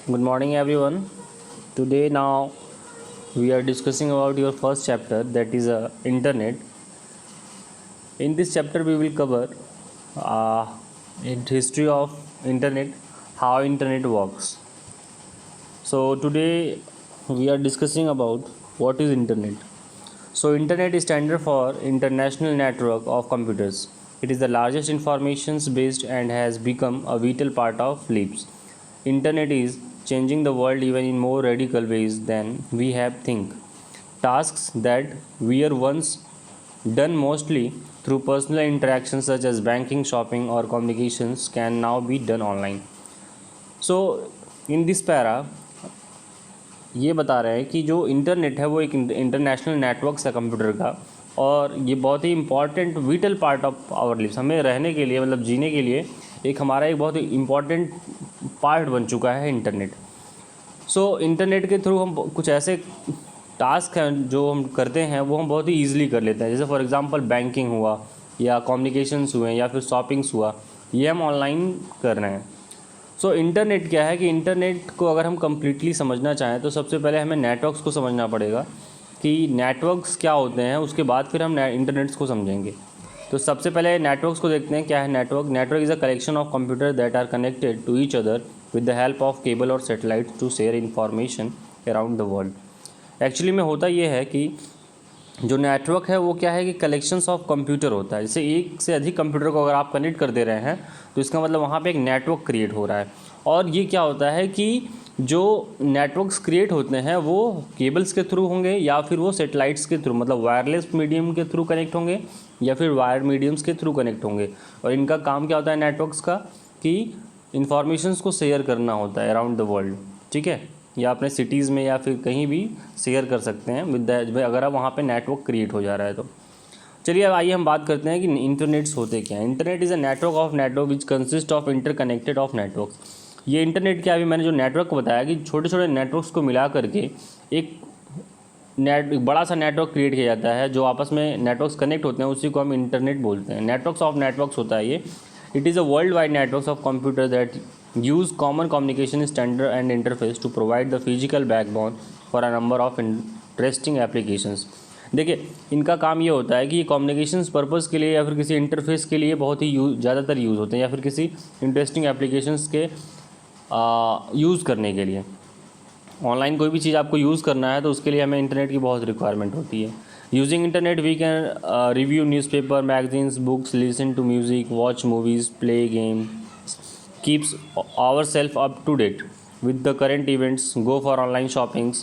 Good morning, everyone. Today, now we are discussing about your first chapter, that is internet. In this chapter, we will cover uh, history of internet, how internet works. So today we are discussing about what is internet. So internet is standard for international network of computers. It is the largest information based and has become a vital part of lives. Internet is changing the world even in more radical ways than we have think. Tasks that were once done mostly through personal interactions such as banking, shopping or communications can now be done online. So in this para ये बता रहे हैं कि जो internet है वो एक international network है कंप्यूटर का, और ये बहुत ही important vital part of our lives, हमें रहने के लिए मतलब जीने के लिए एक हमारा एक बहुत ही इम्पॉर्टेंट पार्ट बन चुका है इंटरनेट। सो इंटरनेट के थ्रू हम कुछ ऐसे टास्क हैं जो हम करते हैं वो हम बहुत ही ईजिली कर लेते हैं, जैसे फॉर एग्जांपल बैंकिंग हुआ या कम्युनिकेशंस हुए या फिर शॉपिंग्स हुआ, ये हम ऑनलाइन कर रहे हैं। सो इंटरनेट क्या है कि इंटरनेट को अगर हम कम्प्लीटली समझना चाहें तो सबसे पहले हमें नेटवर्क्स को समझना पड़ेगा कि नेटवर्क्स क्या होते हैं, उसके बाद फिर हम इंटरनेट्स को समझेंगे। तो सबसे पहले नेटवर्क्स को देखते हैं। क्या है network? Network is a collection of computer that are connected to each other with the help of cable और satellite to share information around the world. Actually में होता ये है कि जो नेटवर्क है वो क्या है कि कलेक्शंस ऑफ कंप्यूटर होता है। जैसे एक से अधिक कंप्यूटर को अगर आप कनेक्ट कर दे रहे हैं तो इसका मतलब वहाँ पे एक नेटवर्क क्रिएट हो रहा है। और ये क्या होता है कि जो नेटवर्क्स क्रिएट होते हैं वो केबल्स के थ्रू होंगे या फिर वो सेटेलाइट्स के थ्रू, मतलब वायरलेस मीडियम के थ्रू कनेक्ट होंगे या फिर वायर मीडियम्स के थ्रू कनेक्ट होंगे। और इनका काम क्या होता है नेटवर्क्स का कि इंफॉर्मेशंस को शेयर करना होता है अराउंड द वर्ल्ड, ठीक है, या अपने सिटीज़ में या फिर कहीं भी शेयर कर सकते हैं विद अगर आप वहाँ पे नेटवर्क क्रिएट हो जा रहा है तो। चलिए अब आइए हम बात करते हैं कि इंटरनेट्स होते क्या हैं। Internet is a network of network which consist of interconnected of networks. ये इंटरनेट क्या, अभी मैंने जो नेटवर्क बताया कि छोटे छोटे नेटवर्क्स को मिला करके एक बड़ा सा नेटवर्क क्रिएट किया जाता है, जो आपस में नेटवर्क्स कनेक्ट होते हैं, उसी को हम इंटरनेट बोलते हैं। नेटवर्क्स ऑफ नेटवर्क्स होता है ये। It is a world wide networks of computer that use common communication standard and interface to provide the physical backbone for a number of interesting applications। देखिए इनका काम ये होता है कि ये कम्युनिकेशंस पर्पज़ के लिए या फिर किसी इंटरफेस के लिए बहुत ही ज़्यादातर यूज़ होते हैं, या फिर किसी इंटरेस्टिंग एप्लीकेशंस के यूज़ करने के लिए। ऑनलाइन कोई भी चीज़ आपको यूज़ करना है तो उसके लिए हमें इंटरनेट की बहुत रिक्वायरमेंट होती है। Using internet we can review newspaper, magazines, books, listen to music, watch movies, play game, keeps ourselves up to date with the current events, go for online shoppings,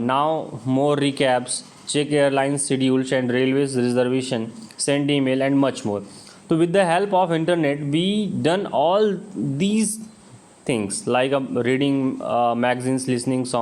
now more recaps, check airlines schedules and railways reservation, send email and much more. So with the help of internet we done all these things like reading magazines, listening songs,